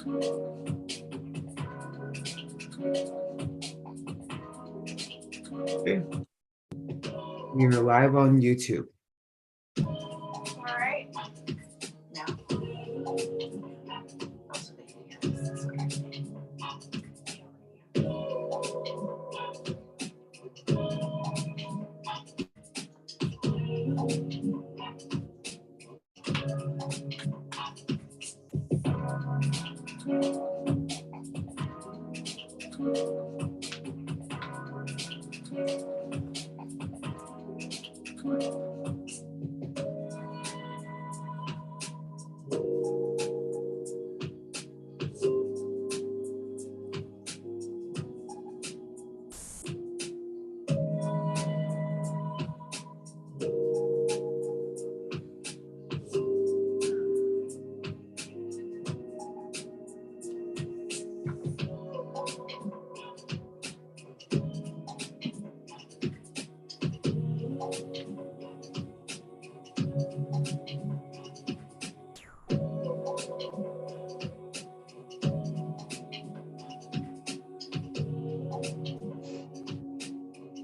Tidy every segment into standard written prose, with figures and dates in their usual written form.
Okay. You're live on YouTube. All right. Now. Also, they can hear this. Okay.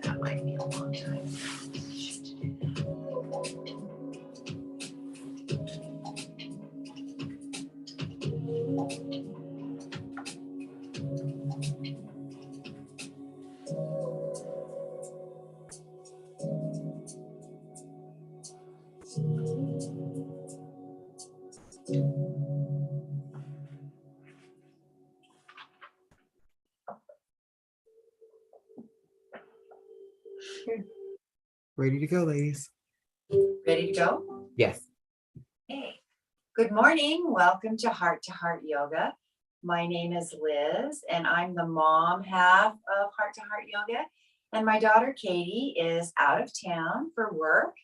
That might be a long time. Ready to go, ladies? Ready to go? Yes. Hey. Good morning. Welcome to Heart Yoga. My name is Liz, and I'm the mom half of Heart Yoga. And my daughter Katie is out of town for work.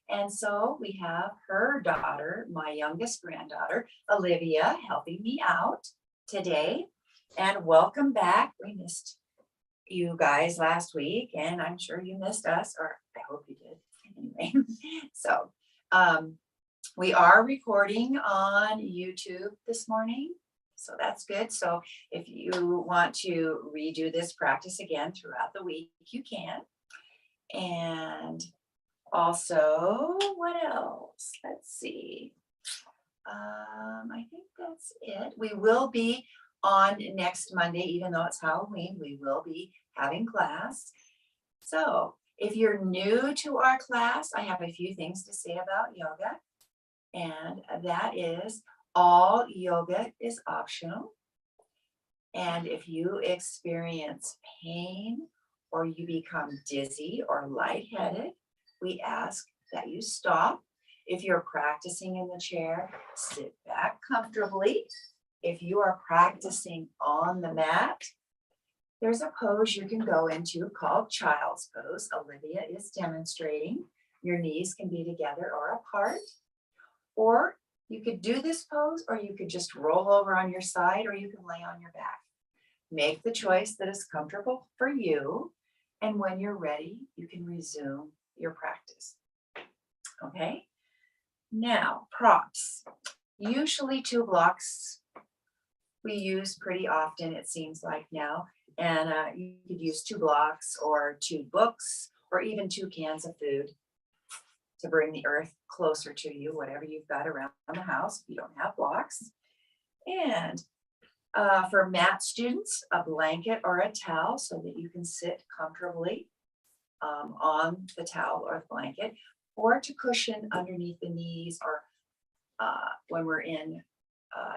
And so we have her daughter, my youngest granddaughter, Olivia, helping me out today. And welcome back. We missed you guys last week, and I'm sure you missed us, or I hope you did anyway. So we are recording on YouTube this morning, so that's good. So if you want to redo this practice again throughout the week, you can. And also, what else? Let's see. I think that's it. We will be on next Monday, even though it's Halloween, we will be having class. So if you're new to our class, I have a few things to say about yoga. And that is, all yoga is optional. And if you experience pain or you become dizzy or lightheaded, we ask that you stop. If you're practicing in the chair, sit back comfortably. If you are practicing on the mat, there's a pose you can go into called child's pose. Olivia is demonstrating. Your knees can be together or apart. Or you could do this pose, or you could just roll over on your side, or you can lay on your back. Make the choice that is comfortable for you. And when you're ready, you can resume your practice. Okay? Now, props. Usually 2 blocks we use pretty often, it seems like now. And you could use 2 blocks or 2 books or even 2 cans of food to bring the earth closer to you, whatever you've got around the house if you don't have blocks. And for mat students, a blanket or a towel so that you can sit comfortably on the towel or the blanket, or to cushion underneath the knees, or when we're in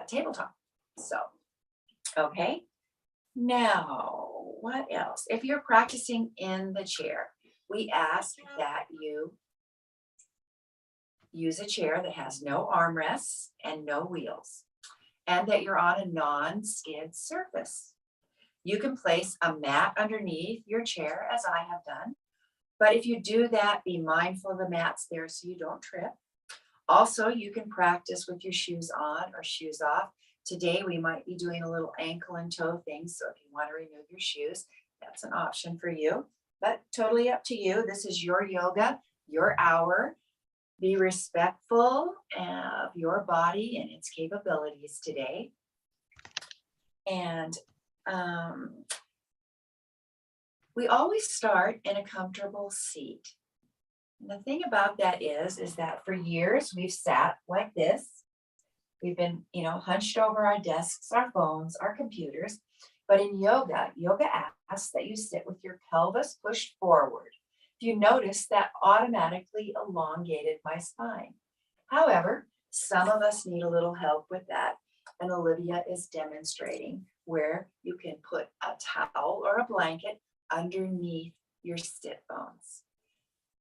tabletop. So, okay. Now, what else? If you're practicing in the chair, we ask that you use a chair that has no armrests and no wheels, and that you're on a non-skid surface. You can place a mat underneath your chair, as I have done, but if you do that, be mindful of the mats there so you don't trip. Also, you can practice with your shoes on or shoes off. Today, we might be doing a little ankle and toe thing, so if you want to remove your shoes, that's an option for you, but totally up to you. This is your yoga, your hour. Be respectful of your body and its capabilities today. And we always start in a comfortable seat. And the thing about that is that for years we've sat like this. We've been, hunched over our desks, our phones, our computers. But in yoga asks that you sit with your pelvis pushed forward. If you notice, that automatically elongated my spine. However, some of us need a little help with that. And Olivia is demonstrating where you can put a towel or a blanket underneath your sit bones.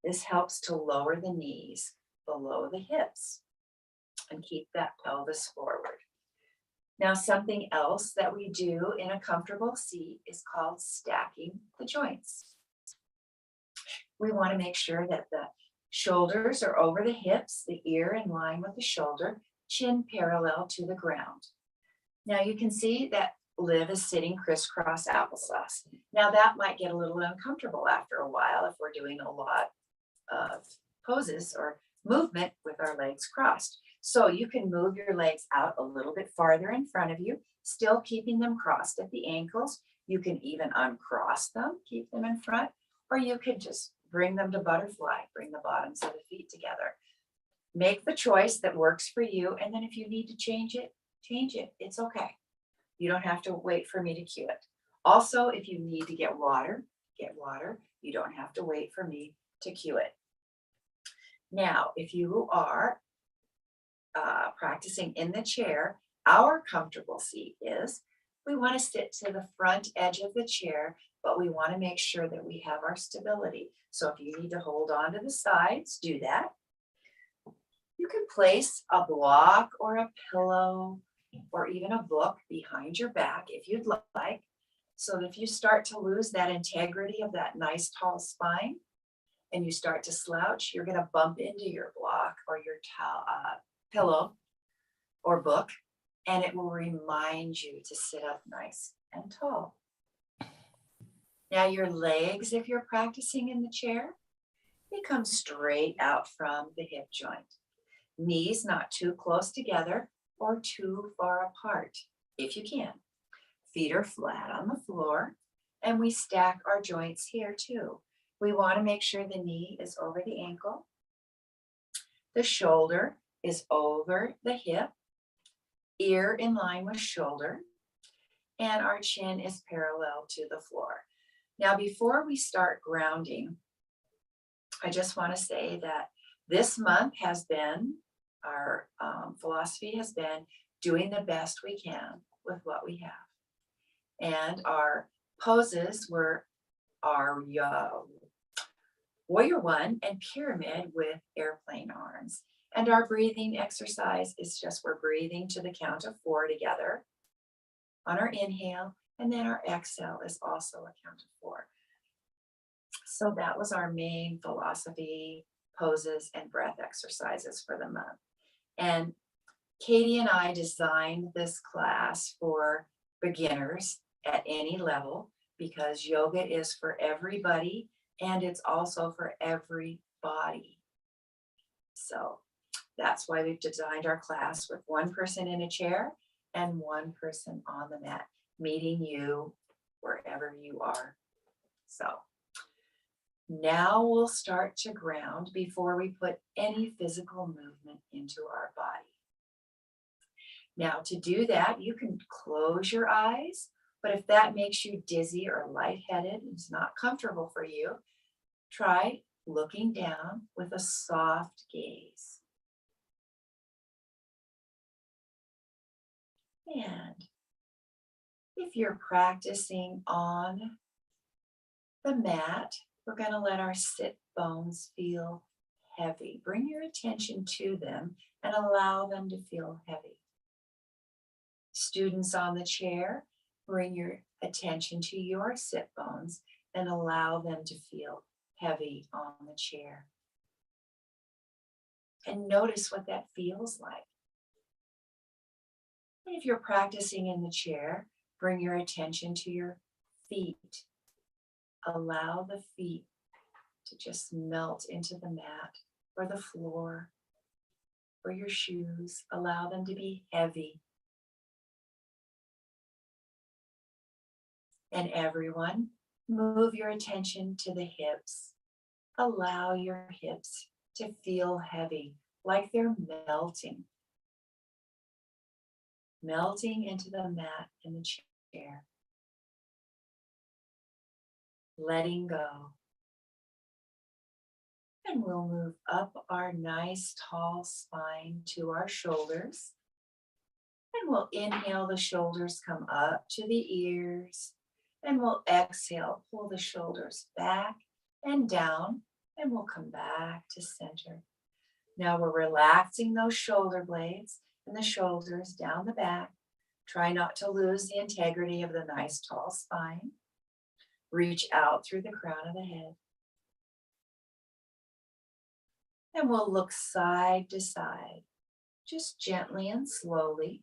This helps to lower the knees below the hips and keep that pelvis forward. Now, something else that we do in a comfortable seat is called stacking the joints. We want to make sure that the shoulders are over the hips, the ear in line with the shoulder, chin parallel to the ground. Now you can see that Liv is sitting crisscross applesauce. Now that might get a little uncomfortable after a while if we're doing a lot of poses or movement with our legs crossed. So you can move your legs out a little bit farther in front of you, still keeping them crossed at the ankles. You can even uncross them, keep them in front, or you could just bring them to butterfly, bring the bottoms of the feet together. Make the choice that works for you. And then if you need to change it, change it. It's okay. You don't have to wait for me to cue it. Also, if you need to get water, get water. You don't have to wait for me to cue it. Now, if you are practicing in the chair, our comfortable seat is we want to sit to the front edge of the chair, but we want to make sure that we have our stability. So if you need to hold on to the sides, do that. You can place a block or a pillow or even a book behind your back if you'd like. So that if you start to lose that integrity of that nice tall spine and you start to slouch, you're going to bump into your block or your pillow or book, and it will remind you to sit up nice and tall. Now your legs, if you're practicing in the chair, they come straight out from the hip joint. Knees not too close together or too far apart, if you can. Feet are flat on the floor, and we stack our joints here too. We want to make sure the knee is over the ankle. The shoulder is over the hip, ear in line with shoulder, and our chin is parallel to the floor. Now, before we start grounding, I just want to say that this month has been, our philosophy has been doing the best we can with what we have. And our poses were our warrior one and pyramid with airplane arms. And our breathing exercise is just we're breathing to the count of 4 together on our inhale, and then our exhale is also a count of 4. So that was our main philosophy, poses, and breath exercises for the month. And Katie and I designed this class for beginners at any level because yoga is for everybody and it's also for every body. So that's why we've designed our class with one person in a chair and one person on the mat, meeting you wherever you are. So now we'll start to ground before we put any physical movement into our body. Now to do that, you can close your eyes, but if that makes you dizzy or lightheaded and it's not comfortable for you, try looking down with a soft gaze. And if you're practicing on the mat, we're going to let our sit bones feel heavy. Bring your attention to them and allow them to feel heavy. Students on the chair, bring your attention to your sit bones and allow them to feel heavy on the chair. And notice what that feels like. And if you're practicing in the chair, bring your attention to your feet. Allow the feet to just melt into the mat or the floor or your shoes. Allow them to be heavy. And everyone, move your attention to the hips. Allow your hips to feel heavy, like they're melting. Melting into the mat in the chair. Letting go. And we'll move up our nice tall spine to our shoulders. And we'll inhale, the shoulders come up to the ears. And we'll exhale, pull the shoulders back and down. And we'll come back to center. Now we're relaxing those shoulder blades and the shoulders down the back. Try not to lose the integrity of the nice tall spine. Reach out through the crown of the head. And we'll look side to side, just gently and slowly,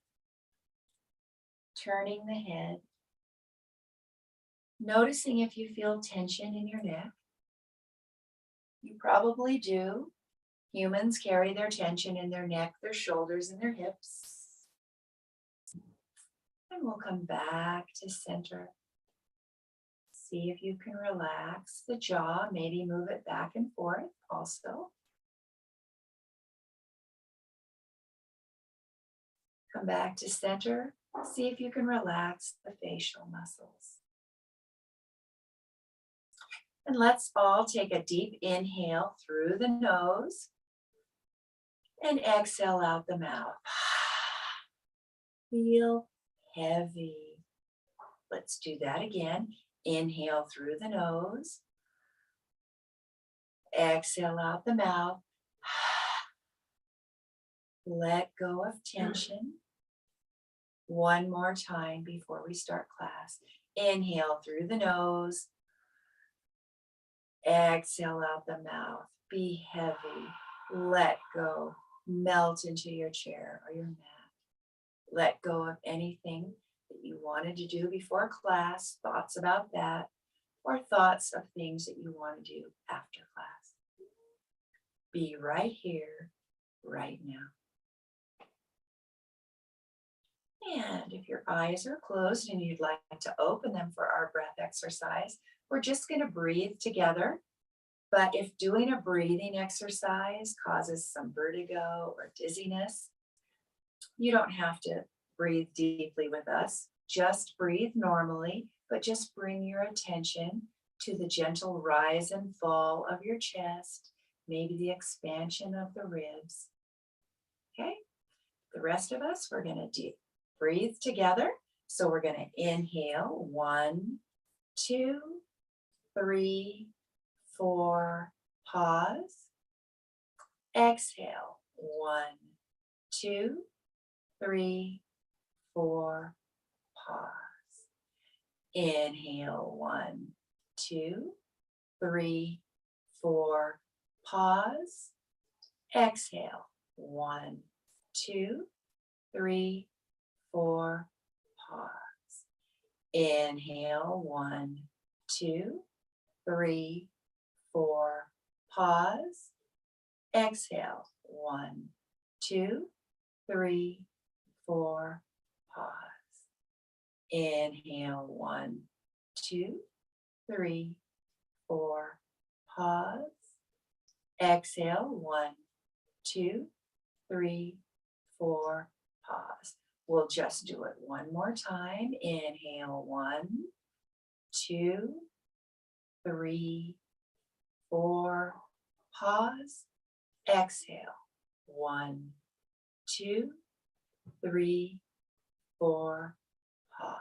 turning the head. Noticing if you feel tension in your neck. You probably do. Humans carry their tension in their neck, their shoulders, and their hips. And we'll come back to center. See if you can relax the jaw, maybe move it back and forth also. Come back to center. See if you can relax the facial muscles. And let's all take a deep inhale through the nose and exhale out the mouth. Feel heavy. Let's do that again. Inhale through the nose. Exhale out the mouth. Let go of tension. One more time before we start class. Inhale through the nose. Exhale out the mouth. Be heavy. Let go. Melt into your chair or your mat. Let go of anything that you wanted to do before class, thoughts about that, or thoughts of things that you want to do after class. Be right here, right now. And if your eyes are closed and you'd like to open them for our breath exercise, we're just going to breathe together. But if doing a breathing exercise causes some vertigo or dizziness, you don't have to breathe deeply with us. Just breathe normally, but just bring your attention to the gentle rise and fall of your chest, maybe the expansion of the ribs. Okay? The rest of us, we're going to breathe together. So we're going to inhale 1, 2, 3, 4, pause. Exhale 1, 2, 3, 4, pause. Inhale 1, 2, 3, 4, pause. Exhale 1, 2, 3, 4, pause. Inhale 1, 2, 3, 4, pause. Exhale 1, 2, 3, 4, pause. Inhale 1, 2, 3, 4, pause. Exhale 1, 2, 3, 4, pause. We'll just do it one more time. Inhale 1, 2, 3, 4, pause. Exhale 1, 2, 3, 4, pause.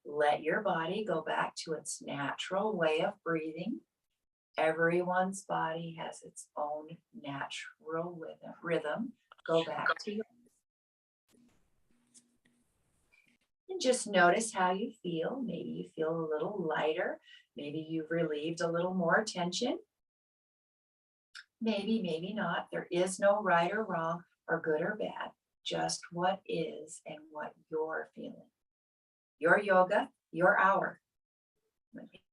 Let your body go back to its natural way of breathing. Everyone's body has its own natural rhythm. Go back to yours. And just notice how you feel. Maybe you feel a little lighter. Maybe you've relieved a little more tension. Maybe, maybe not. There is no right or wrong or good or bad. Just what is and what you're feeling. Your yoga, your hour.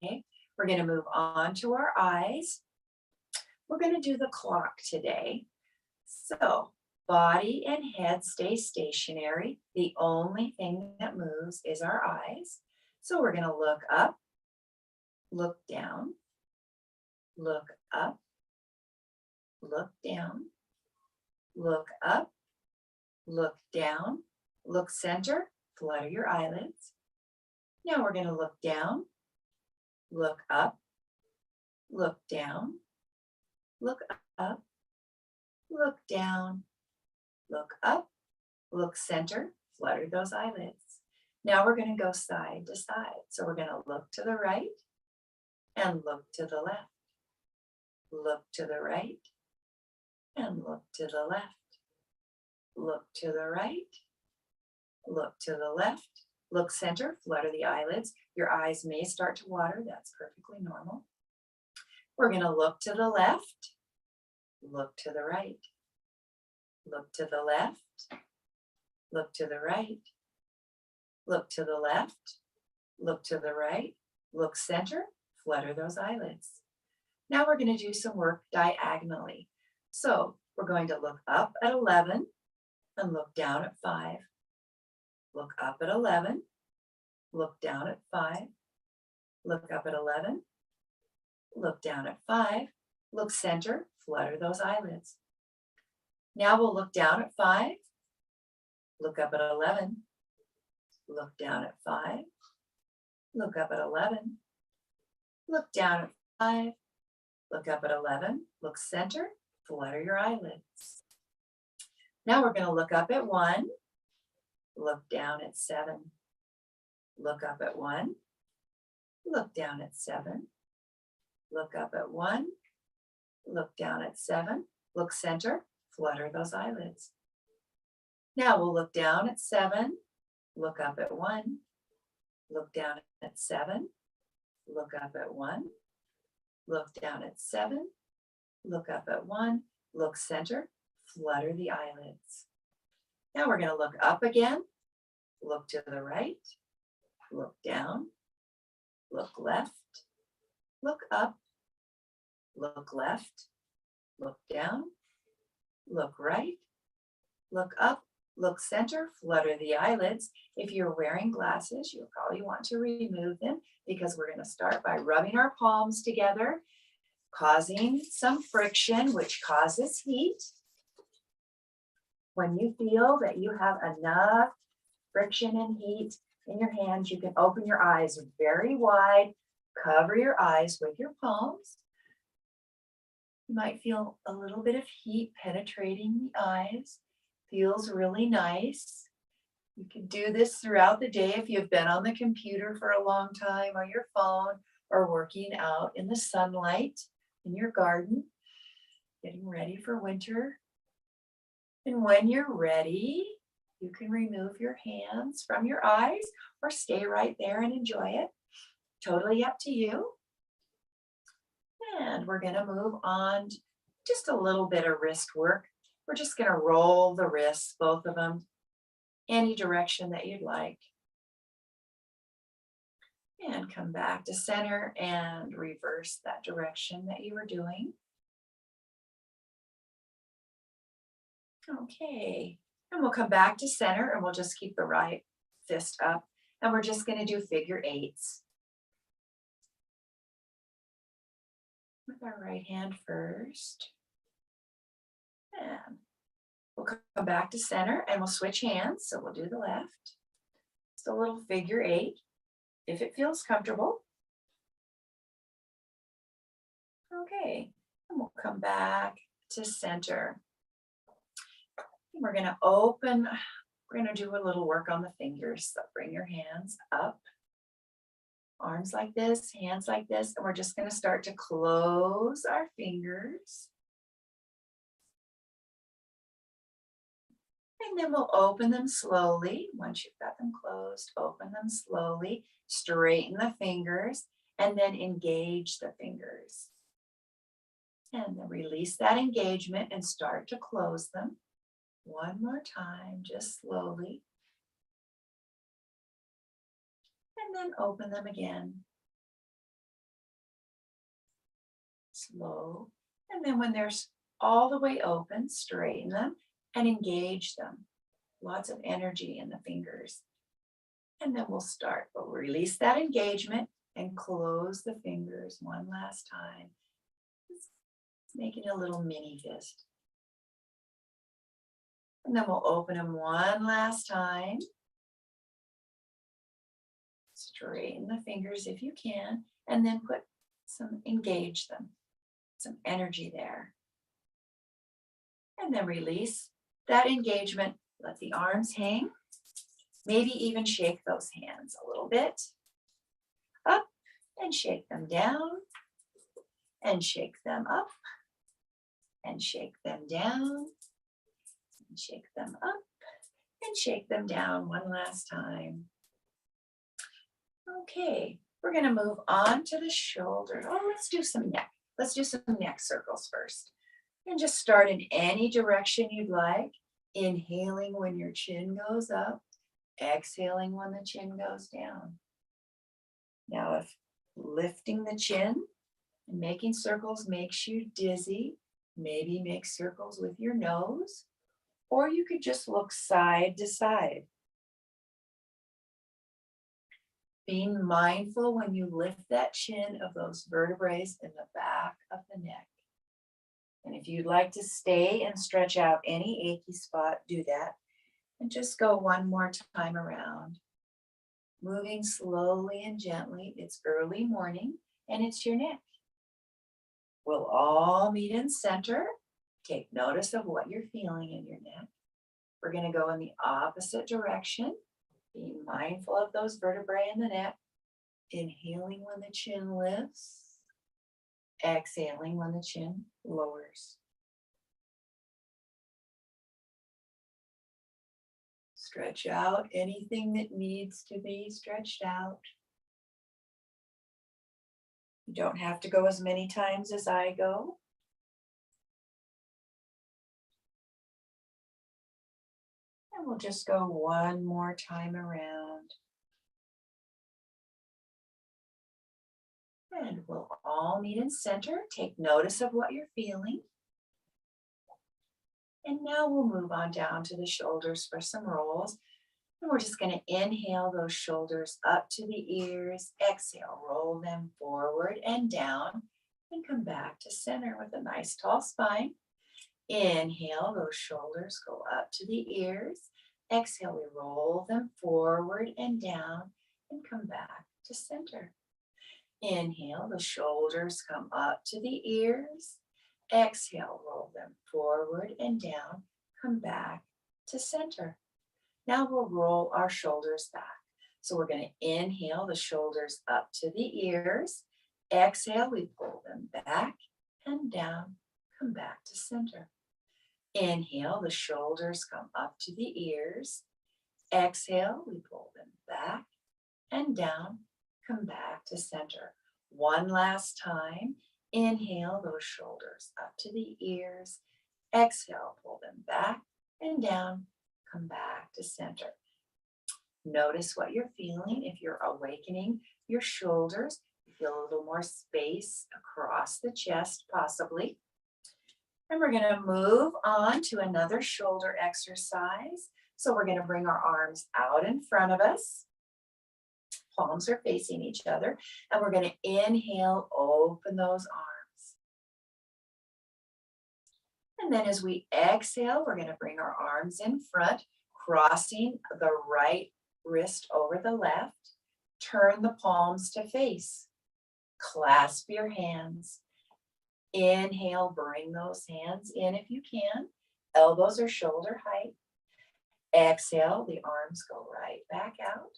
Okay, we're going to move on to our eyes. We're going to do the clock today. So body and head stay stationary. The only thing that moves is our eyes. So we're going to look up, look down, look up, look down, look up, look down, look center, flutter your eyelids. Now we're going to look down, look up, look down, look up, look down, look up, look center, flutter those eyelids. Now we're going to go side to side. So we're going to look to the right and look to the left. Look to the right and look to the left. Look to the right, look to the left, look center, flutter the eyelids. Your eyes may start to water. That's perfectly normal. We're going to look to the left, look to the right, look to the left, look to the right, look to the left, look to the right, look center, flutter those eyelids. Now we're going to do some work diagonally. So we're going to look up at 11 and look down at 5. Look up at 11, look down at 5, look up at 11, look down at 5, look center, flutter those eyelids. Now we'll look down at 5, look up at 11, look down at 5, look up at 11, look down at 5, look up at 11, look center, flutter your eyelids. Now we're going to look up at 1, look down at 7, look up at 1, look down at 7, look up at 1, look down at 7, look center, flutter those eyelids. Now we'll look down at 7, look up at 1, look down at 7, look up at 1, look down at 7, look up at 1, look center, flutter the eyelids. Now we're going to look up again, look to the right, look down, look left, look up, look left, look down, look right, look up, look center, flutter the eyelids. If you're wearing glasses, you'll probably want to remove them because we're going to start by rubbing our palms together, causing some friction, which causes heat. When you feel that you have enough friction and heat in your hands, you can open your eyes very wide, cover your eyes with your palms. You might feel a little bit of heat penetrating the eyes. Feels really nice. You can do this throughout the day if you've been on the computer for a long time or your phone or working out in the sunlight in your garden, getting ready for winter. And when you're ready, you can remove your hands from your eyes or stay right there and enjoy it. Totally up to you. And we're going to move on to just a little bit of wrist work. We're just going to roll the wrists, both of them, any direction that you'd like. And come back to center and reverse that direction that you were doing. Okay, and we'll come back to center and we'll just keep the right fist up. And we're just going to do figure eights. With our right hand first. And we'll come back to center and we'll switch hands. So we'll do the left. Just a little figure eight, if it feels comfortable. Okay, and we'll come back to center. We're going to open, we're going to do a little work on the fingers. So bring your hands up, arms like this, hands like this, and we're just going to start to close our fingers. And then we'll open them slowly. Once you've got them closed, open them slowly, straighten the fingers, and then engage the fingers. And then release that engagement and start to close them. One more time, just slowly. And then open them again. Slow. And then when they're all the way open, straighten them and engage them. Lots of energy in the fingers. And then we'll start. We'll release that engagement and close the fingers one last time. Just making a little mini fist. And then we'll open them one last time. Straighten the fingers if you can, and then engage them, some energy there. And then release that engagement. Let the arms hang. Maybe even shake those hands a little bit. Up and shake them down. And shake them up. And shake them down. And shake them up. And shake them down one last time. Okay, we're going to move on to the shoulders. Oh, let's do some neck. Let's do some neck circles first. And just start in any direction you'd like. Inhaling when your chin goes up. Exhaling when the chin goes down. Now, if lifting the chin and making circles makes you dizzy, maybe make circles with your nose, or you could just look side to side. Being mindful when you lift that chin of those vertebrae in the back of the neck. And if you'd like to stay and stretch out any achy spot, do that. And just go one more time around. Moving slowly and gently. It's early morning and it's your neck. We'll all meet in center. Take notice of what you're feeling in your neck. We're going to go in the opposite direction. Being mindful of those vertebrae in the neck. Inhaling when the chin lifts. Exhaling when the chin lowers. Stretch out anything that needs to be stretched out. You don't have to go as many times as I go. And we'll just go one more time around. And we'll all meet in center. Take notice of what you're feeling. And now we'll move on down to the shoulders for some rolls. And we're just going to inhale those shoulders up to the ears. Exhale, roll them forward and down. And come back to center with a nice tall spine. Inhale, those shoulders go up to the ears. Exhale, we roll them forward and down. And come back to center. Inhale, the shoulders come up to the ears. Exhale, roll them forward and down. Come back to center. Now we'll roll our shoulders back. So we're going to inhale the shoulders up to the ears. Exhale, we pull them back and down. Come back to center. Inhale, the shoulders come up to the ears. Exhale, we pull them back and down. Come back to center. One last time. Inhale those shoulders up to the ears. Exhale, pull them back and down. Come back to center. Notice what you're feeling. If you're awakening your shoulders, you feel a little more space across the chest, possibly. And we're going to move on to another shoulder exercise. So we're going to bring our arms out in front of us. Palms are facing each other. And we're going to inhale, open those arms. And then as we exhale, we're going to bring our arms in front, crossing the right wrist over the left. Turn the palms to face. Clasp your hands. Inhale, bring those hands in if you can. Elbows are shoulder height. Exhale, the arms go right back out.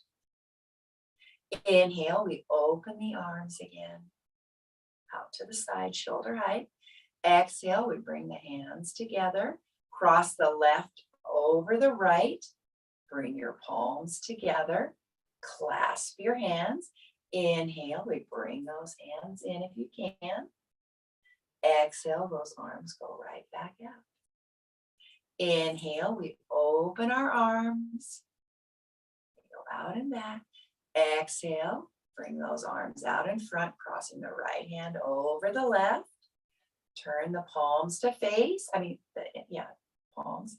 Inhale, we open the arms again. Out to the side, shoulder height. Exhale, we bring the hands together. Cross the left over the right. Bring your palms together. Clasp your hands. Inhale, we bring those hands in if you can. Exhale, those arms go right back out. Inhale, we open our arms. Go out and back. Exhale, bring those arms out in front, crossing the right hand over the left. Turn the palms to face. Palms.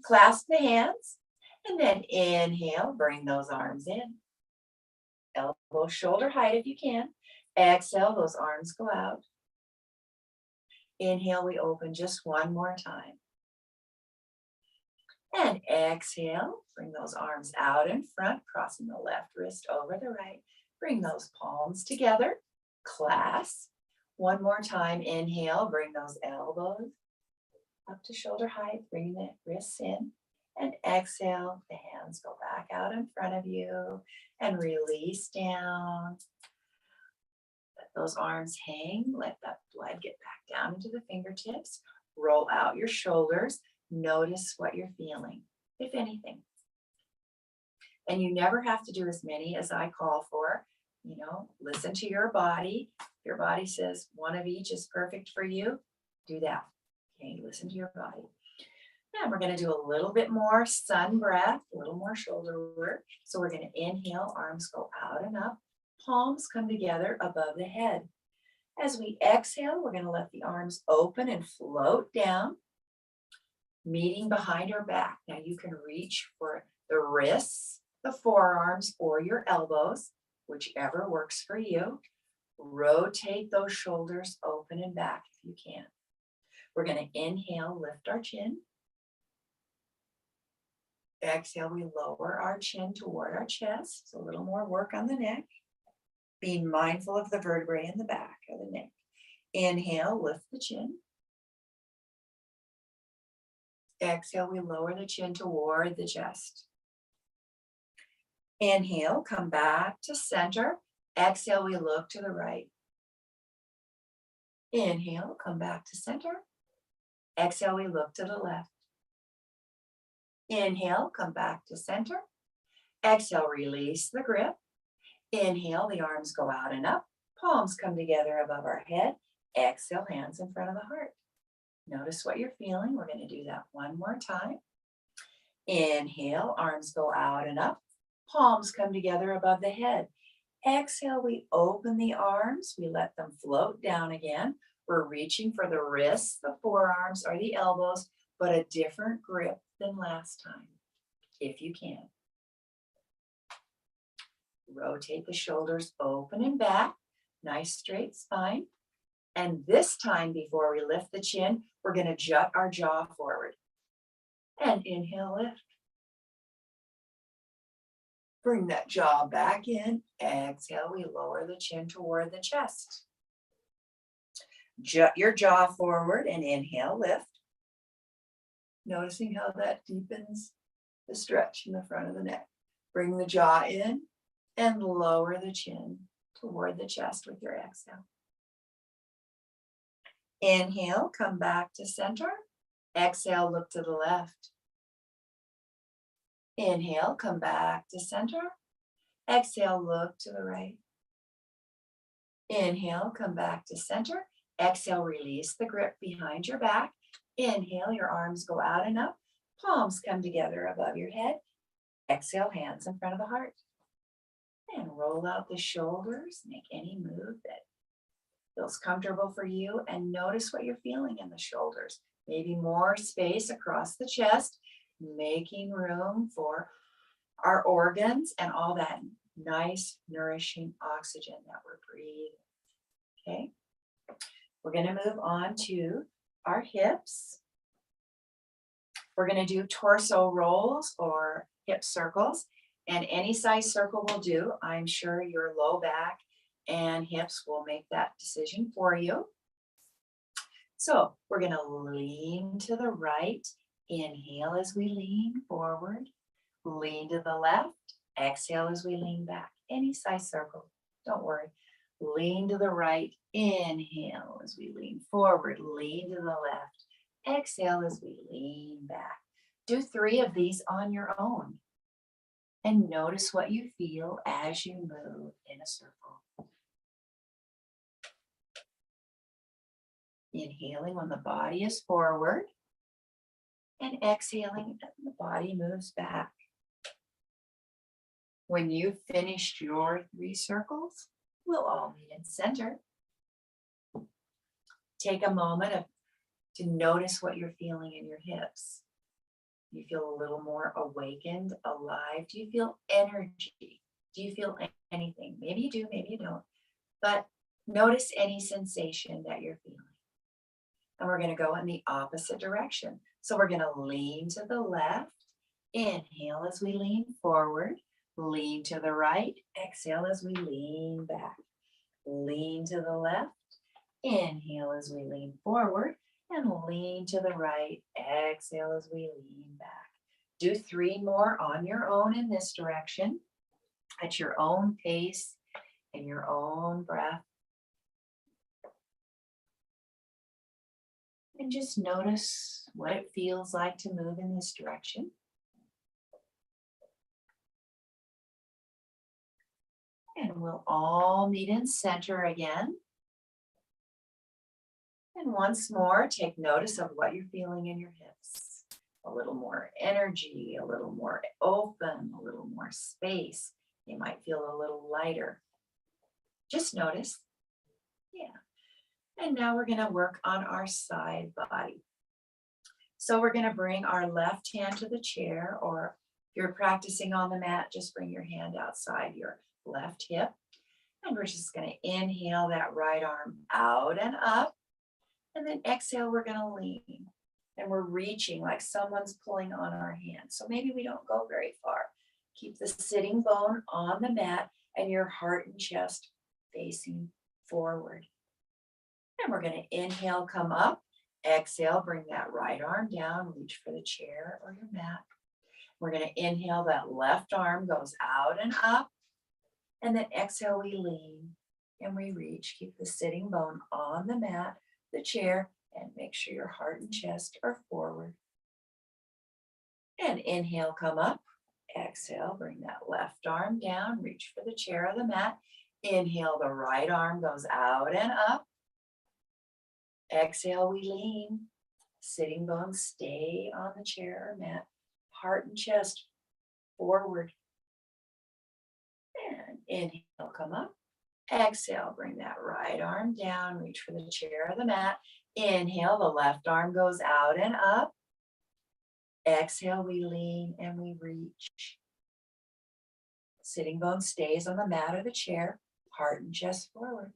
Clasp the hands. And then inhale, bring those arms in. Elbow shoulder height if you can. Exhale, those arms go out. Inhale, we open just one more time. And exhale, bring those arms out in front, crossing the left wrist over the right. Bring those palms together, clasp. One more time, inhale, bring those elbows up to shoulder height, bring the wrists in. And exhale, the hands go back out in front of you and release down. Let those arms hang, let that blood get back down into the fingertips. Roll out your shoulders. Notice what you're feeling, if anything. And you never have to do as many as I call for. You know, listen to your body. If your body says one of each is perfect for you, do that. Okay, listen to your body. And we're going to do a little bit more sun breath, a little more shoulder work. So we're going to inhale, arms go out and up, palms come together above the head. As we exhale, we're going to let the arms open and float down, meeting behind our back. Now you can reach for the wrists, the forearms, or your elbows, whichever works for you. Rotate those shoulders open and back if you can. We're going to inhale, lift our chin. Exhale, we lower our chin toward our chest. So a little more work on the neck. Being mindful of the vertebrae in the back of the neck. Inhale, lift the chin. Exhale, we lower the chin toward the chest. Inhale, come back to center. Exhale, we look to the right. Inhale, come back to center. Exhale, we look to the left. Inhale, come back to center. Exhale, release the grip. Inhale, the arms go out and up. Palms come together above our head. Exhale, hands in front of the heart. Notice what you're feeling. We're going to do that one more time. Inhale, arms go out and up. Palms come together above the head. Exhale, we open the arms. We let them float down again. We're reaching for the wrists, the forearms, or the elbows, but a different grip than last time, if you can. Rotate the shoulders open and back. Nice straight spine. And this time, before we lift the chin, we're going to jut our jaw forward. And inhale, lift. Bring that jaw back in. Exhale, we lower the chin toward the chest. Jut your jaw forward and inhale, lift. Noticing how that deepens the stretch in the front of the neck. Bring the jaw in and lower the chin toward the chest with your exhale. Inhale, come back to center. Exhale, look to the left. Inhale, come back to center. Exhale, look to the right. Inhale, come back to center. Exhale, release the grip behind your back. Inhale, your arms go out and up. Palms come together above your head. Exhale, hands in front of the heart. And roll out the shoulders. Make any move that feels comfortable for you. And notice what you're feeling in the shoulders. Maybe more space across the chest, making room for our organs and all that nice, nourishing oxygen that we're breathing. Okay. We're going to move on to our hips. We're going to do torso rolls or hip circles, and any size circle will do. I'm sure your low back and hips will make that decision for you. So we're going to lean to the right. Inhale as we lean forward. Lean to the left. Exhale as we lean back. Any size circle, don't worry. Lean to the right. Inhale as we lean forward. Lean to the left. Exhale as we lean back. Do 3 of these on your own. And notice what you feel as you move in a circle. Inhaling when the body is forward. And exhaling as the body moves back. When you've finished your 3 circles, we'll all meet in center. Take a moment to notice what you're feeling in your hips. Do you feel a little more awakened, alive? Do you feel energy? Do you feel anything? Maybe you do, maybe you don't. But notice any sensation that you're feeling. And we're going to go in the opposite direction. So we're going to lean to the left. Inhale as we lean forward. Lean to the right. Exhale as we lean back. Lean to the left. Inhale as we lean forward. And lean to the right. Exhale as we lean back. Do 3 more on your own in this direction at your own pace and your own breath. And just notice what it feels like to move in this direction. And we'll all meet in center again. And once more, take notice of what you're feeling in your hips. A little more energy, a little more open, a little more space. You might feel a little lighter. Just notice. Yeah. And now we're going to work on our side body. So we're going to bring our left hand to the chair, or if you're practicing on the mat, just bring your hand outside your left hip. And we're just going to inhale that right arm out and up. And then exhale, we're going to lean. And we're reaching like someone's pulling on our hand. So maybe we don't go very far. Keep the sitting bone on the mat and your heart and chest facing forward. And we're going to inhale, come up. Exhale, bring that right arm down, reach for the chair or your mat. We're going to inhale, that left arm goes out and up. And then exhale, we lean and we reach. Keep the sitting bone on the mat, the chair, and make sure your heart and chest are forward. And inhale, come up. Exhale, bring that left arm down, reach for the chair or the mat. Inhale, the right arm goes out and up. Exhale, we lean. Sitting bones stay on the chair or mat. Heart and chest forward. And inhale, come up. Exhale, bring that right arm down, reach for the chair or the mat. Inhale, the left arm goes out and up. Exhale, we lean and we reach. Sitting bone stays on the mat or the chair, heart and chest forward.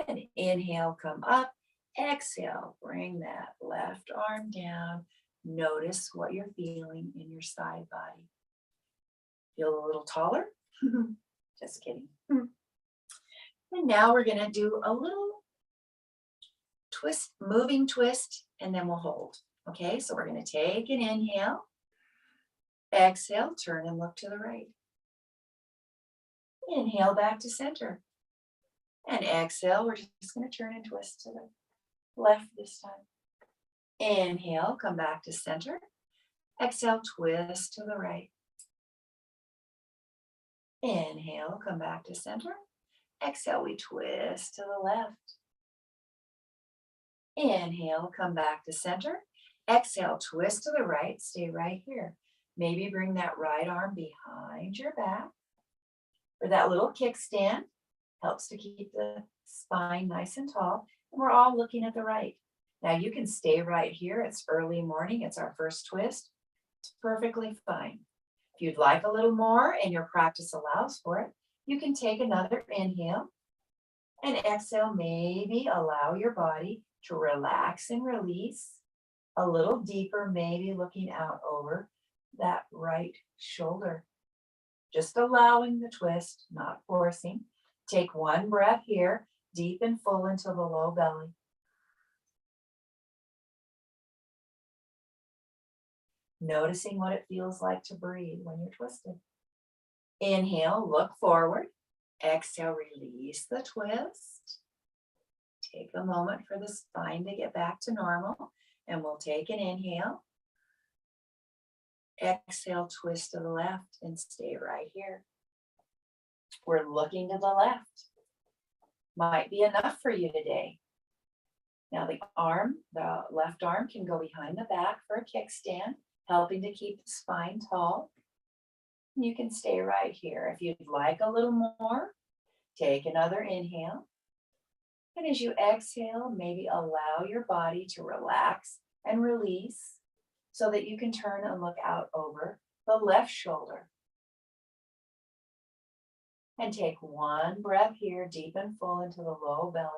And inhale, come up. Exhale, bring that left arm down. Notice what you're feeling in your side body. Feel a little taller? Just kidding. And now we're going to do a little twist, moving twist, and then we'll hold. Okay, so we're going to take an inhale. Exhale, turn and look to the right. Inhale back to center. And exhale, we're just going to turn and twist to the left this time. Inhale, come back to center. Exhale, twist to the right. Inhale, come back to center. Exhale, we twist to the left. Inhale, come back to center. Exhale, twist to the right. Stay right here. Maybe bring that right arm behind your back. Or that little kickstand helps to keep the spine nice and tall. And we're all looking at the right. Now you can stay right here. It's early morning. It's our first twist. It's perfectly fine. If you'd like a little more and your practice allows for it, you can take another inhale and exhale. Maybe allow your body to relax and release a little deeper, maybe looking out over that right shoulder. Just allowing the twist, not forcing. Take one breath here, deep and full into the low belly. Noticing what it feels like to breathe when you're twisted. Inhale, look forward. Exhale, release the twist. Take a moment for the spine to get back to normal. And we'll take an inhale. Exhale, twist to the left and stay right here. We're looking to the left. Might be enough for you today. Now the left arm can go behind the back for a kickstand, helping to keep the spine tall. You can stay right here. If you'd like a little more, take another inhale. And as you exhale, maybe allow your body to relax and release. so that you can turn and look out over the left shoulder. And take one breath here, deep and full into the low belly.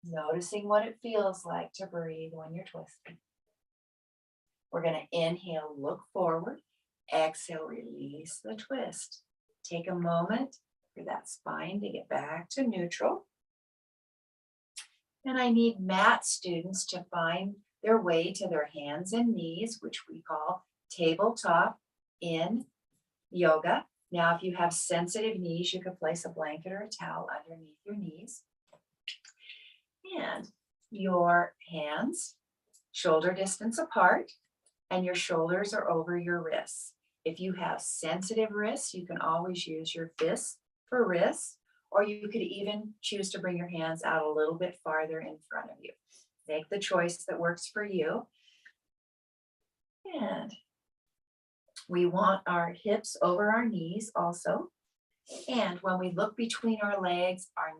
Noticing what it feels like to breathe when you're twisting. We're going to inhale, look forward. Exhale, release the twist. Take a moment for that spine to get back to neutral. And I need mat students to find their way to their hands and knees, which we call tabletop in yoga. Now, if you have sensitive knees, you could place a blanket or a towel underneath your knees. And your hands, shoulder distance apart, and your shoulders are over your wrists. If you have sensitive wrists, you can always use your fists for wrists, or you could even choose to bring your hands out a little bit farther in front of you. Make the choice that works for you. And we want our hips over our knees also. And when we look between our legs, our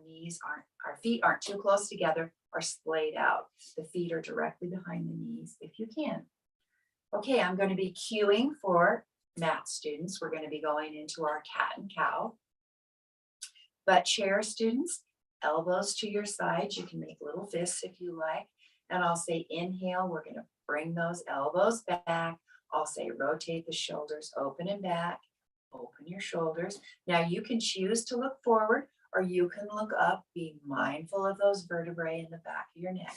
feet aren't too close together or splayed out. The feet are directly behind the knees if you can. Okay, I'm going to be cueing for mat students. We're going to be going into our cat and cow. But chair students, elbows to your sides. You can make little fists if you like. And I'll say inhale, we're going to bring those elbows back. I'll say rotate the shoulders, open and back, open your shoulders. Now you can choose to look forward or you can look up, being mindful of those vertebrae in the back of your neck.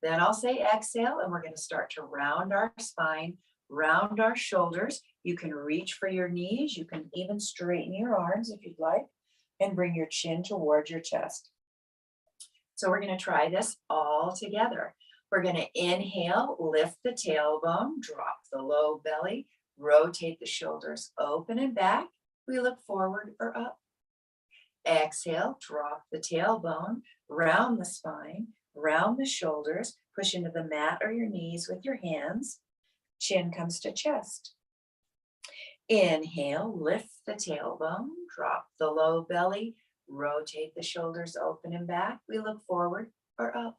Then I'll say exhale, and we're going to start to round our spine, round our shoulders. You can reach for your knees. You can even straighten your arms if you'd like, and bring your chin towards your chest. So we're going to try this all together. We're going to inhale, lift the tailbone, drop the low belly, rotate the shoulders open and back. We look forward or up. Exhale, drop the tailbone, round the spine, round the shoulders, push into the mat or your knees with your hands. Chin comes to chest. Inhale, lift the tailbone, drop the low belly, rotate the shoulders open and back. We look forward or up.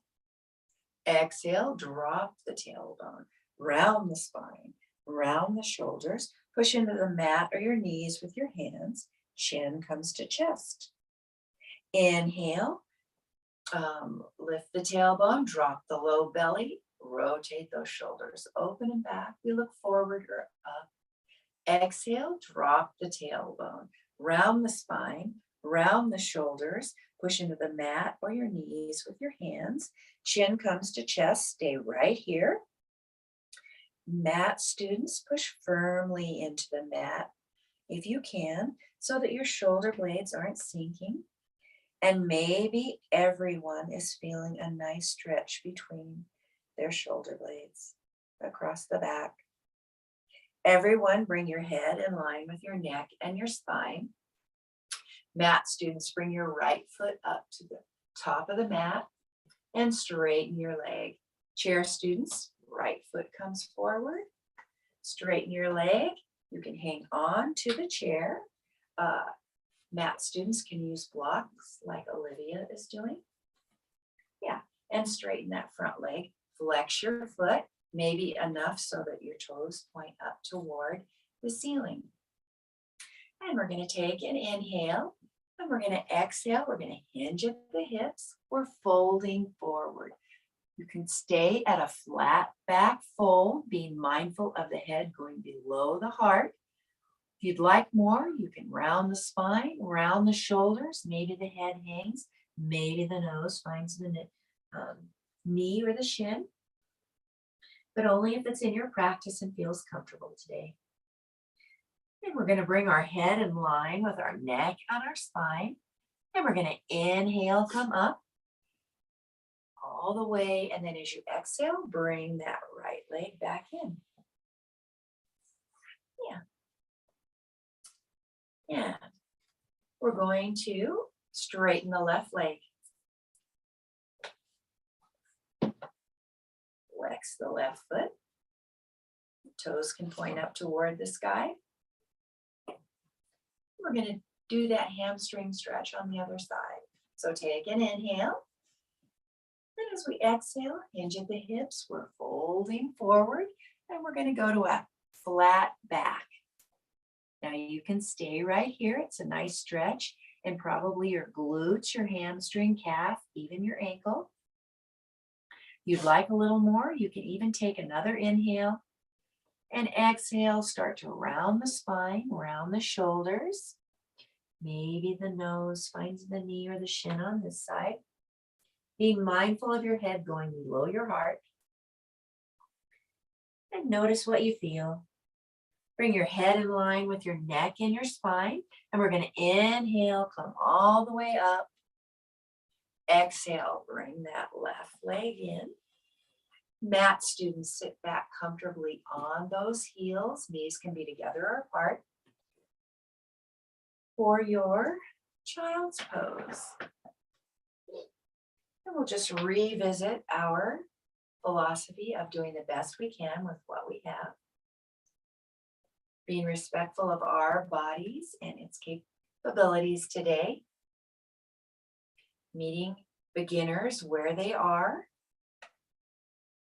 Exhale, drop the tailbone, round the spine, round the shoulders, push into the mat or your knees with your hands. Chin comes to chest. Inhale, lift the tailbone, drop the low belly, rotate those shoulders open and back. We look forward or up. Exhale, drop the tailbone, round the spine, round the shoulders, push into the mat or your knees with your hands. Chin comes to chest, stay right here. Mat students, push firmly into the mat if you can, so that your shoulder blades aren't sinking. And maybe everyone is feeling a nice stretch between their shoulder blades across the back. Everyone, bring your head in line with your neck and your spine. Mat students, bring your right foot up to the top of the mat and straighten your leg. Chair students, right foot comes forward, straighten your leg. You can hang on to the chair. Mat students can use blocks like Olivia is doing. Yeah, and straighten that front leg. Flex your foot, maybe enough so that your toes point up toward the ceiling. And we're going to take an inhale, and we're going to exhale. We're going to hinge at the hips. We're folding forward. You can stay at a flat back fold, being mindful of the head going below the heart. If you'd like more, you can round the spine, round the shoulders. Maybe the head hangs, maybe the nose finds the knee or the shin, but only if it's in your practice and feels comfortable today. And we're going to bring our head in line with our neck on our spine, and we're going to inhale, come up all the way, and then as you exhale, bring that right leg back in. And we're going to straighten the left leg. Flex the left foot. Toes can point up toward the sky. We're going to do that hamstring stretch on the other side. So take an inhale. And As we exhale, hinge at the hips, we're folding forward, and we're going to go to a flat back. Now you can stay right here. It's a nice stretch, and probably your glutes, your hamstring, calf, even your ankle. You'd like a little more, you can even take another inhale and exhale. Start to round the spine, round the shoulders. Maybe the nose finds the knee or the shin on this side. Being mindful of your head going below your heart. And notice what you feel. Bring your head in line with your neck and your spine. And we're going to inhale, come all the way up. Exhale, bring that left leg in. Mat students, sit back comfortably on those heels. Knees can be together or apart. For your child's pose. And we'll just revisit our philosophy of doing the best we can with what we have. Being respectful of our bodies and its capabilities today. Meeting beginners where they are.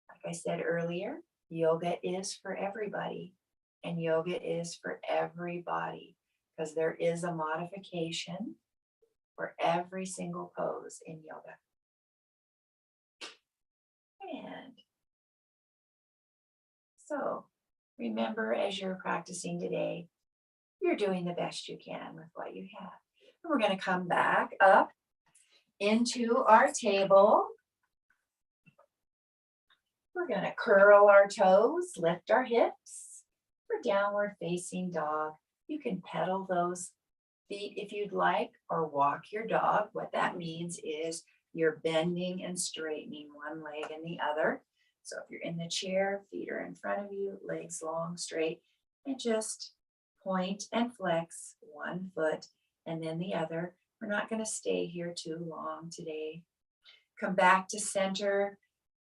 Like I said earlier, yoga is for everybody. And yoga is for everybody. Because there is a modification for every single pose in yoga. And so remember, as you're practicing today, you're doing the best you can with what you have. And we're going to come back up into our table. We're going to curl our toes, lift our hips for downward facing dog. You can pedal those feet if you'd like, or walk your dog. What that means is you're bending and straightening one leg and the other. So if you're in the chair, feet are in front of you, legs long, straight, and just point and flex one foot and then the other. We're not going to stay here too long today. Come back to center,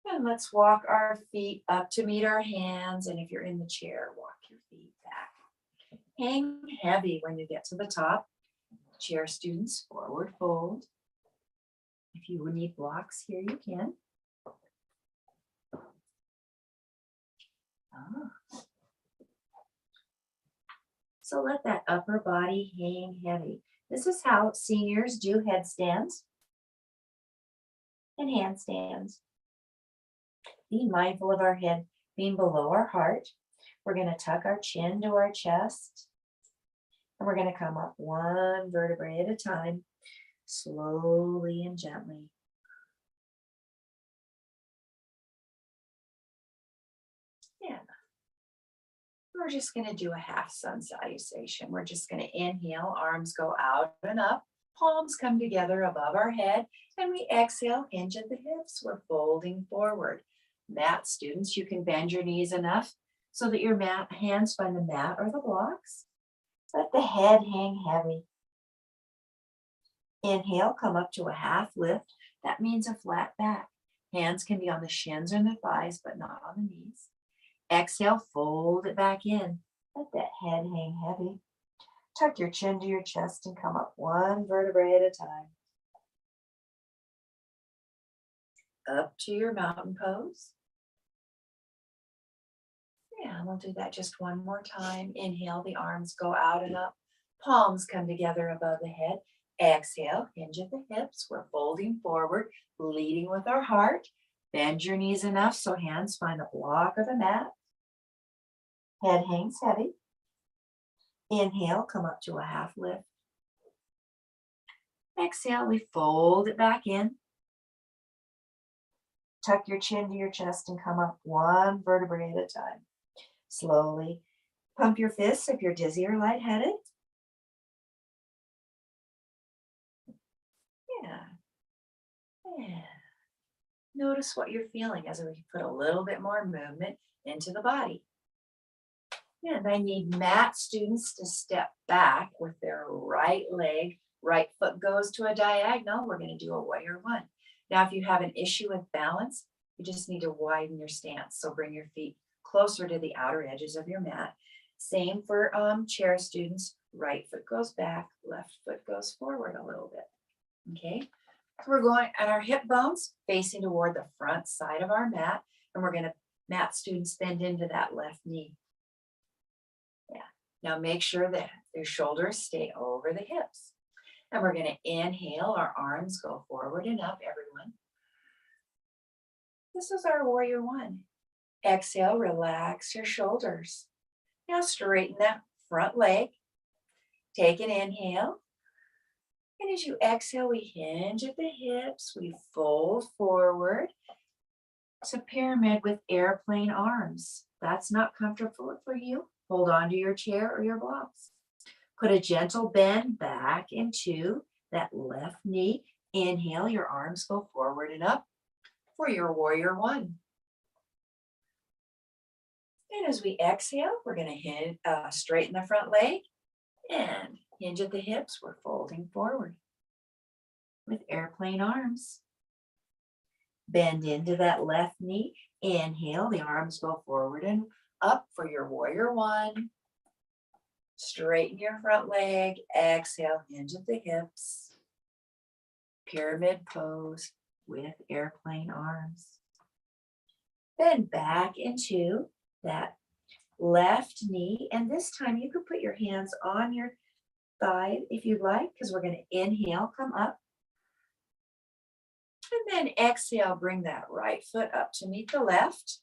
and let's walk our feet up to meet our hands. And if you're in the chair, walk your feet back. Hang heavy when you get to the top. Chair students, forward fold. If you need blocks here, you can. So let that upper body hang heavy. This is how seniors do headstands and handstands. Be mindful of our head being below our heart. We're going to tuck our chin to our chest. And we're going to come up one vertebrae at a time, slowly and gently. Yeah. We're just going to do a half sun salutation. We're just going to inhale, arms go out and up, palms come together above our head, and we exhale, hinge at the hips. We're folding forward. Mat students, you can bend your knees enough so that your hands find the mat or the blocks. Let the head hang heavy. Inhale, come up to a half lift. That means a flat back. Hands can be on the shins or the thighs, but not on the knees. Exhale, fold it back in. Let that head hang heavy. Tuck your chin to your chest and come up one vertebrae at a time. Up to your mountain pose. Yeah, we'll do that just one more time. Inhale, the arms go out and up. Palms come together above the head. Exhale, hinge at the hips. We're folding forward, leading with our heart. Bend your knees enough so hands find the block or the mat. Head hangs heavy. Inhale, come up to a half lift. Exhale, we fold it back in. Tuck your chin to your chest and come up one vertebrae at a time. Slowly pump your fists if you're dizzy or lightheaded. Yeah. Notice what you're feeling as we put a little bit more movement into the body. And I need mat students to step back with their right leg. Right foot goes to a diagonal. We're going to do a warrior one. Now, if you have an issue with balance, you just need to widen your stance. So bring your feet closer to the outer edges of your mat. Same for chair students. Right foot goes back, left foot goes forward a little bit. Okay, We're going and our hip bones facing toward the front side of our mat. And we're going to, mat students, bend into that left knee. Yeah. Now make sure that your shoulders stay over the hips. And we're going to inhale, our arms go forward and up, everyone. This is our warrior one. Exhale, relax your shoulders. Now straighten that front leg. Take an inhale. And as you exhale, we hinge at the hips, we fold forward. It's a pyramid with airplane arms. That's not comfortable for you. Hold on to your chair or your blocks. Put a gentle bend back into that left knee. Inhale, your arms go forward and up for your warrior one. And as we exhale, we're going to straighten the front leg and hinge at the hips. We're folding forward with airplane arms. Bend into that left knee. Inhale, the arms go forward and up for your warrior one. Straighten your front leg. Exhale, hinge at the hips. Pyramid pose with airplane arms. Then back into that left knee. And this time you could put your hands on your thigh if you'd like, because we're going to inhale, come up. And then exhale, bring that right foot up to meet the left.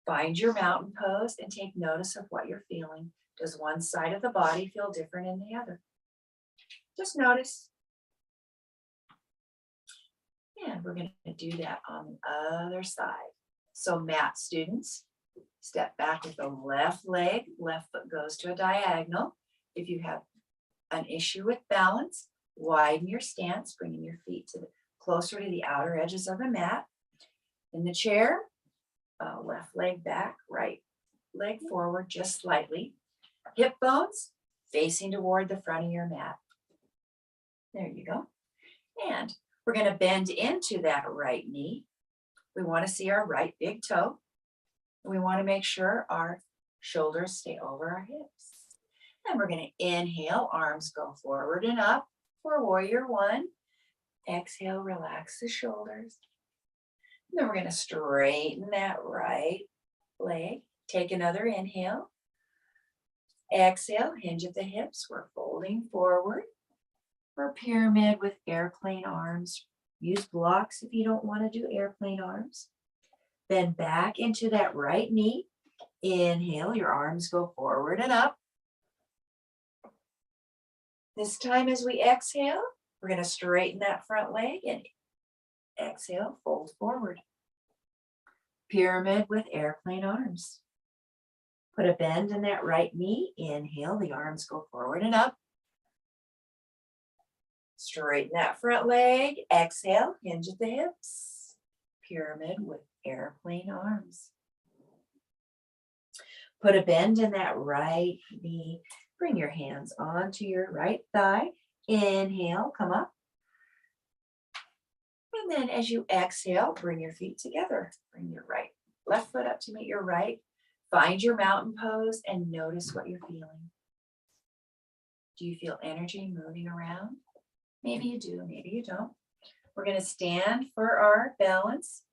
Find your mountain pose and take notice of what you're feeling. Does one side of the body feel different than the other? Just notice. And we're going to do that on the other side. So mat students, step back with the left leg, left foot goes to a diagonal. If you have an issue with balance, widen your stance, bringing your feet to closer to the outer edges of the mat. In the chair, left leg back, right leg forward just slightly. Hip bones facing toward the front of your mat. There you go. And we're going to bend into that right knee. We want to see our right big toe. We want to make sure our shoulders stay over our hips. And we're going to inhale, arms go forward and up for warrior one. Exhale, relax the shoulders. And then we're going to straighten that right leg. Take another inhale. Exhale, hinge at the hips. We're folding forward for pyramid with airplane arms. Use blocks if you don't want to do airplane arms. Then back into that right knee. Inhale, your arms go forward and up. This time as we exhale, we're going to straighten that front leg and exhale, fold forward. Pyramid with airplane arms. Put a bend in that right knee. Inhale, the arms go forward and up. Straighten that front leg. Exhale, hinge at the hips. Pyramid with airplane arms. Put a bend in that right knee. Bring your hands onto your right thigh. Inhale, come up. And then as you exhale, bring your feet together. Bring your left foot up to meet your right. Find your mountain pose and notice what you're feeling. Do you feel energy moving around? Maybe you do, maybe you don't. We're going to stand for our balance.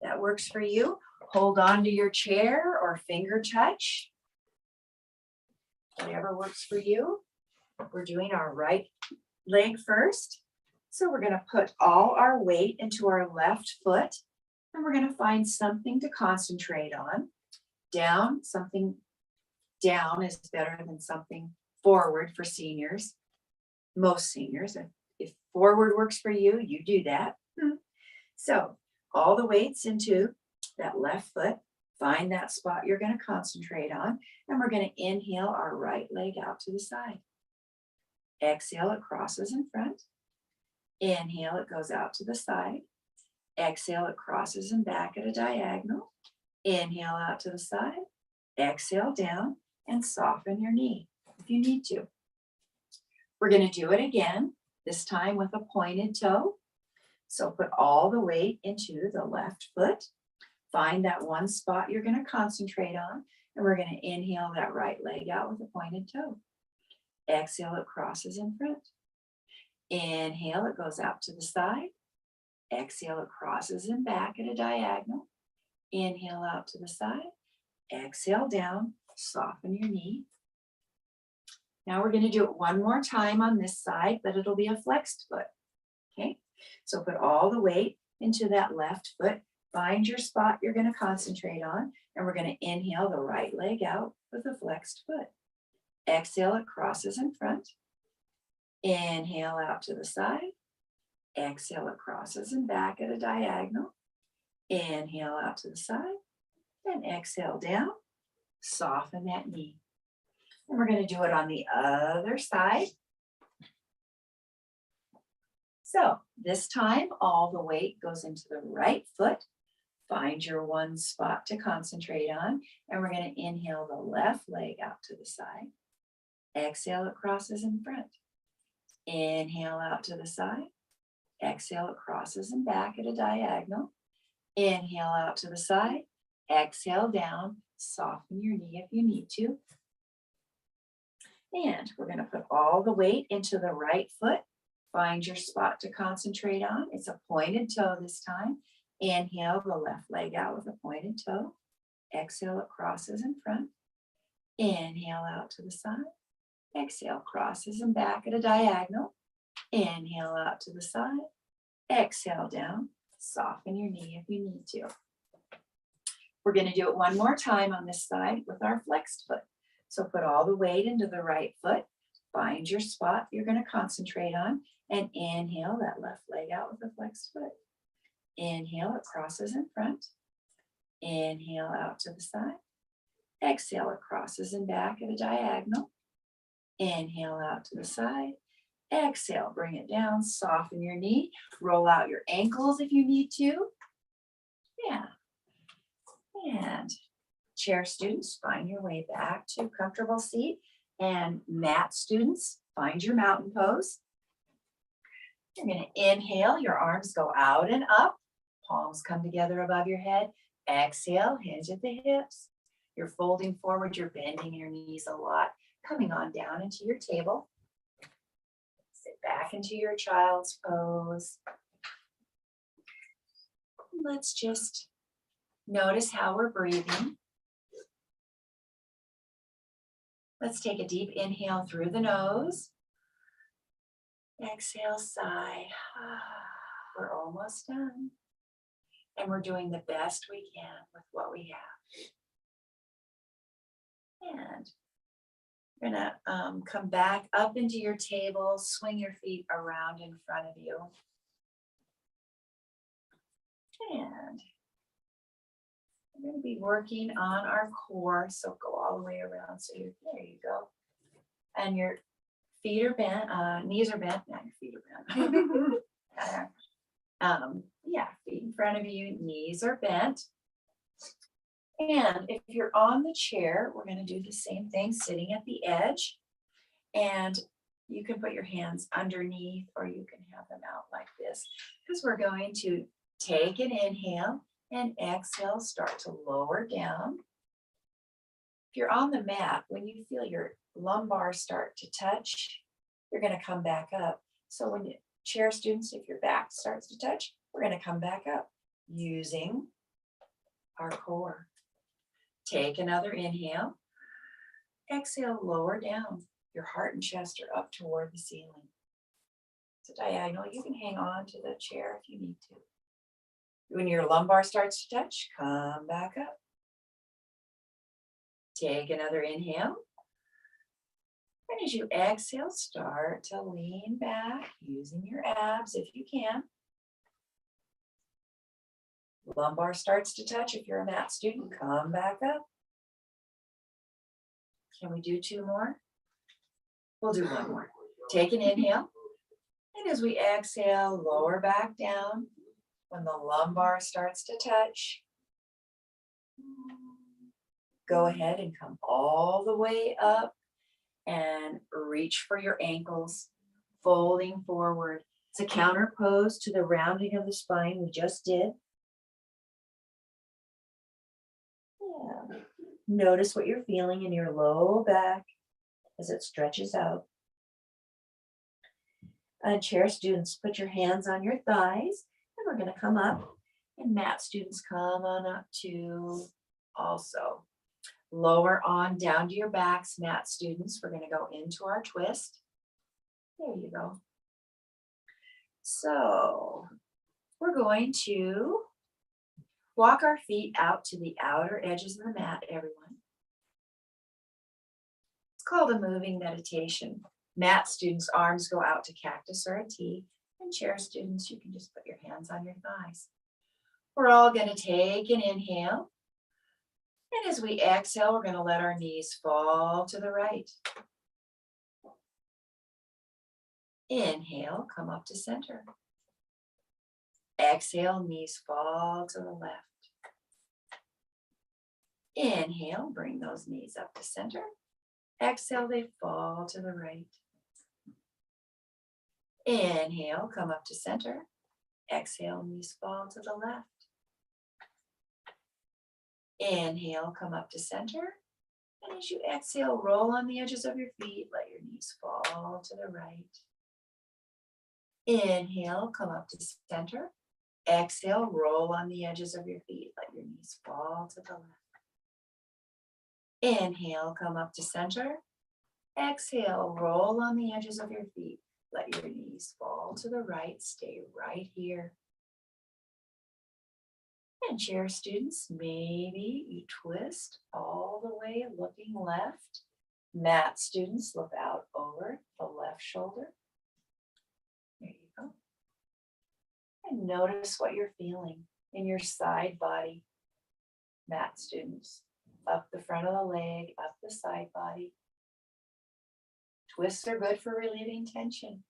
That works for you. Hold on to your chair or finger touch. Whatever works for you. We're doing our right leg first. So we're going to put all our weight into our left foot, and we're going to find something to concentrate on. Down, something down is better than something forward for seniors. Most seniors, if forward works for you, you do that. So all the weights into that left foot. Find that spot you're going to concentrate on, and we're going to inhale our right leg out to the side. Exhale, it crosses in front. Inhale, it goes out to the side. Exhale, it crosses and back at a diagonal. Inhale out to the side. Exhale down and soften your knee if you need to. We're going to do it again, this time with a pointed toe. So put all the weight into the left foot. Find that one spot you're going to concentrate on, and we're going to inhale that right leg out with a pointed toe. Exhale, it crosses in front. Inhale, it goes out to the side. Exhale, it crosses and back at a diagonal. Inhale out to the side. Exhale down, soften your knee. Now we're going to do it one more time on this side, but it'll be a flexed foot. Okay, so put all the weight into that left foot. Find your spot you're going to concentrate on, and we're going to inhale the right leg out with a flexed foot. Exhale, it crosses in front. Inhale out to the side. Exhale, it crosses and back at a diagonal. Inhale out to the side. And exhale down. Soften that knee. And we're going to do it on the other side. So this time, all the weight goes into the right foot. Find your one spot to concentrate on. And we're going to inhale the left leg out to the side. Exhale, it crosses in front. Inhale out to the side. Exhale, it crosses and back at a diagonal. Inhale out to the side. Exhale down. Soften your knee if you need to. And we're going to put all the weight into the right foot. Find your spot to concentrate on. It's a pointed toe this time. Inhale the left leg out with a pointed toe. Exhale, it crosses in front. Inhale out to the side. Exhale, crosses and back at a diagonal. Inhale out to the side. Exhale down. Soften your knee if you need to. We're going to do it one more time on this side with our flexed foot. So put all the weight into the right foot. Find your spot you're going to concentrate on and inhale that left leg out with a flexed foot. Inhale, it crosses in front. Inhale out to the side. Exhale, it crosses and back at a diagonal. Inhale out to the side. Exhale, bring it down, soften your knee. Roll out your ankles if you need to. Yeah. And chair students, find your way back to a comfortable seat. And mat students, find your mountain pose. You're going to inhale, your arms go out and up. Palms come together above your head. Exhale, hinge at the hips. You're folding forward, you're bending your knees a lot. Coming on down into your table. Sit back into your child's pose. Let's just notice how we're breathing. Let's take a deep inhale through the nose. Exhale, sigh. We're almost done. And we're doing the best we can with what we have. And you're going to come back up into your table, swing your feet around in front of you. And we're going to be working on our core. So go all the way around. So there you go. And your feet are bent, knees are bent. Now your feet are bent. Yeah, feet in front of you, knees are bent. And if you're on the chair, we're going to do the same thing, sitting at the edge. And you can put your hands underneath or you can have them out like this, because we're going to take an inhale and exhale, start to lower down. If you're on the mat, when you feel your lumbar start to touch, you're going to come back up. So when you chair students, if your back starts to touch, we're going to come back up using our core. Take another inhale. Exhale, lower down. Your heart and chest are up toward the ceiling. It's a diagonal. You can hang on to the chair if you need to. When your lumbar starts to touch, come back up. Take another inhale. And as you exhale, start to lean back using your abs if you can. Lumbar starts to touch. If you're a mat student, come back up. Can we do two more? We'll do one more. Take an inhale. And as we exhale, lower back down. When the lumbar starts to touch, go ahead and come all the way up and reach for your ankles, folding forward. It's a counter pose to the rounding of the spine we just did. Yeah. Notice what you're feeling in your low back as it stretches out. Chair students, put your hands on your thighs, and we're going to come up. And mat students, come on up too. Also, lower on down to your backs, mat students. We're going to go into our twist. There you go. So we're going to walk our feet out to the outer edges of the mat, everyone. It's called a moving meditation. Mat students' arms go out to cactus or a T, and chair students, you can just put your hands on your thighs. We're all going to take an inhale. And as we exhale, we're going to let our knees fall to the right. Inhale, come up to center. Exhale, knees fall to the left. Inhale, bring those knees up to center. Exhale, they fall to the right. Inhale, come up to center. Exhale, knees fall to the left. Inhale, come up to center. And as you exhale, roll on the edges of your feet. Let your knees fall to the right. Inhale, come up to center. Exhale, roll on the edges of your feet. Let your knees fall to the left. Inhale, come up to center. Exhale, roll on the edges of your feet. Let your knees fall to the right. Stay right here. And chair students, maybe you twist all the way looking left. Mat students, look out over the left shoulder. There you go. And notice what you're feeling in your side body. Mat students, up the front of the leg, up the side body. Twists are good for relieving tension.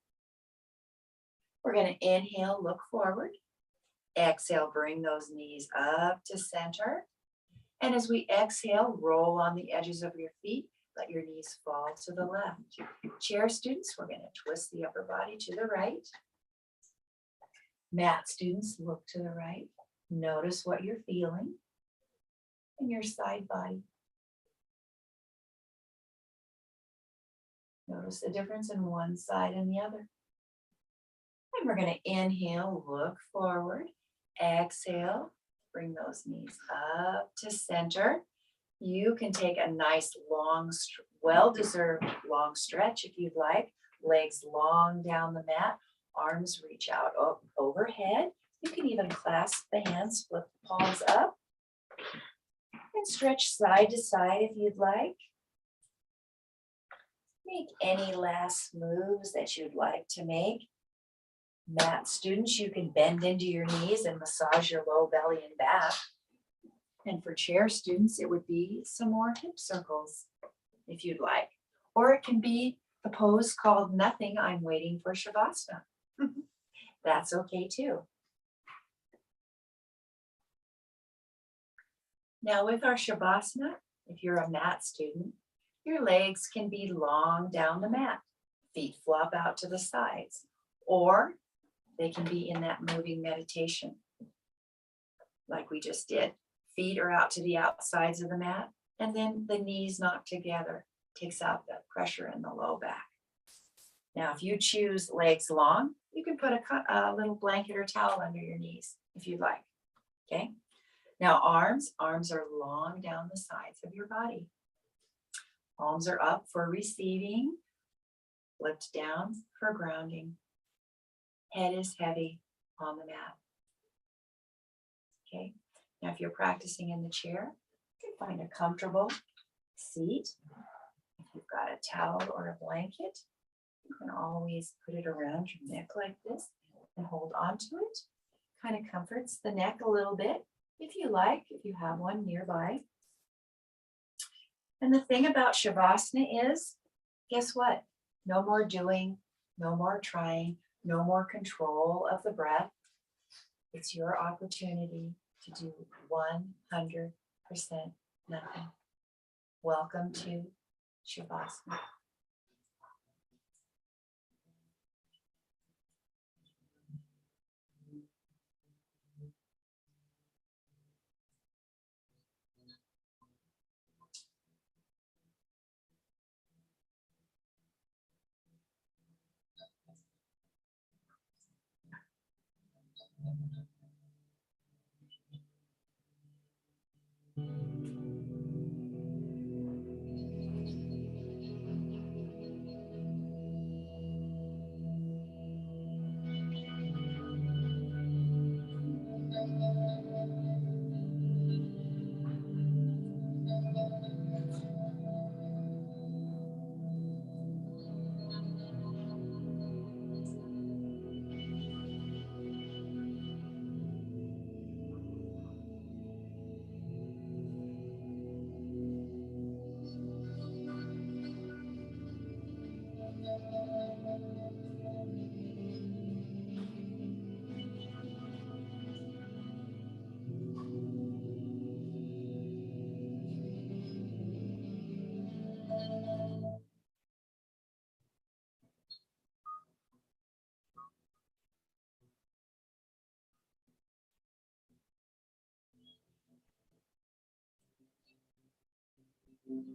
We're going to inhale, look forward. Exhale, bring those knees up to center. And as we exhale, roll on the edges of your feet. Let your knees fall to the left. Chair students, we're going to twist the upper body to the right. Mat students, look to the right. Notice what you're feeling in your side body. Notice the difference in one side and the other. And we're going to inhale, look forward. Exhale, bring those knees up to center. You can take a nice long, well-deserved long stretch if you'd like. Legs long down the mat, arms reach out up overhead. You can even clasp the hands, flip the palms up, and stretch side to side if you'd like. Make any last moves that you'd like to make. Mat students, you can bend into your knees and massage your low belly and back. And for chair students, it would be some more hip circles if you'd like. Or it can be the pose called nothing, I'm waiting for Shavasana. That's okay too. Now with our Shavasana, if you're a mat student, your legs can be long down the mat. Feet flop out to the sides. Or they can be in that moving meditation like we just did. Feet are out to the outsides of the mat, and then the knees knock together. Takes out the pressure in the low back. Now, if you choose legs long, you can put a little blanket or towel under your knees if you'd like. Okay. Now, arms are long down the sides of your body. Palms are up for receiving, flipped down for grounding. Head is heavy on the mat. Okay. Now, if you're practicing in the chair, you can find a comfortable seat. If you've got a towel or a blanket, you can always put it around your neck like this and hold on to it. Kind of comforts the neck a little bit, if you like, if you have one nearby. And the thing about Shavasana is, guess what? No more doing, no more trying, no more control of the breath. It's your opportunity to do 100% nothing. Welcome to Shavasana. Keeping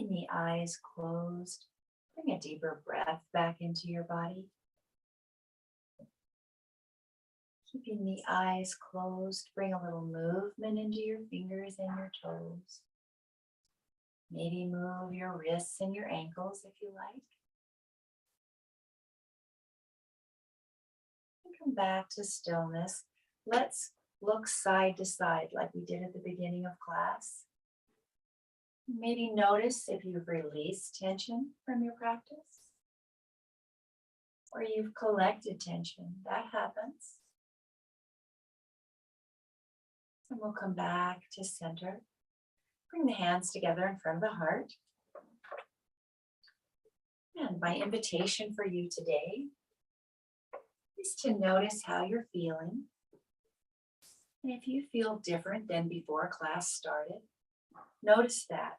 the eyes closed, bring a deeper breath back into your body. Keeping the eyes closed, bring a little movement into your fingers and your toes. Maybe move your wrists and your ankles if you like. And come back to stillness. Let's look side to side like we did at the beginning of class. Maybe notice if you've released tension from your practice or you've collected tension. That happens. And we'll come back to center. Bring the hands together in front of the heart. And my invitation for you today is to notice how you're feeling. And if you feel different than before class started, notice that.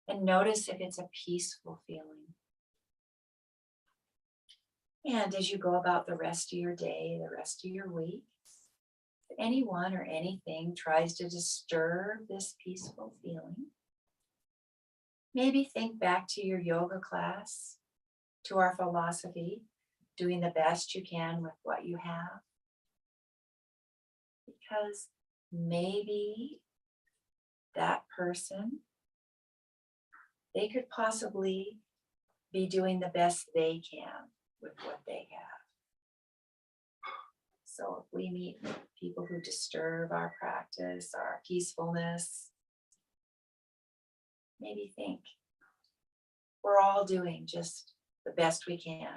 And notice if it's a peaceful feeling. And as you go about the rest of your day, the rest of your week, if anyone or anything tries to disturb this peaceful feeling, maybe think back to your yoga class, to our philosophy, doing the best you can with what you have. Because maybe that person, they could possibly be doing the best they can with what they have. So if we meet people who disturb our practice, our peacefulness, maybe think we're all doing just the best we can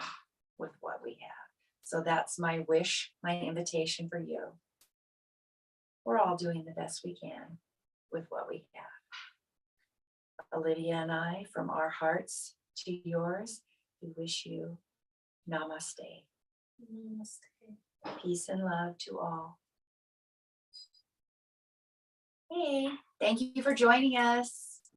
with what we have. So that's my wish, my invitation for you. We're all doing the best we can with what we have. Olivia and I, from our hearts to yours, we wish you namaste. Namaste. Peace and love to all. Hey, thank you for joining us.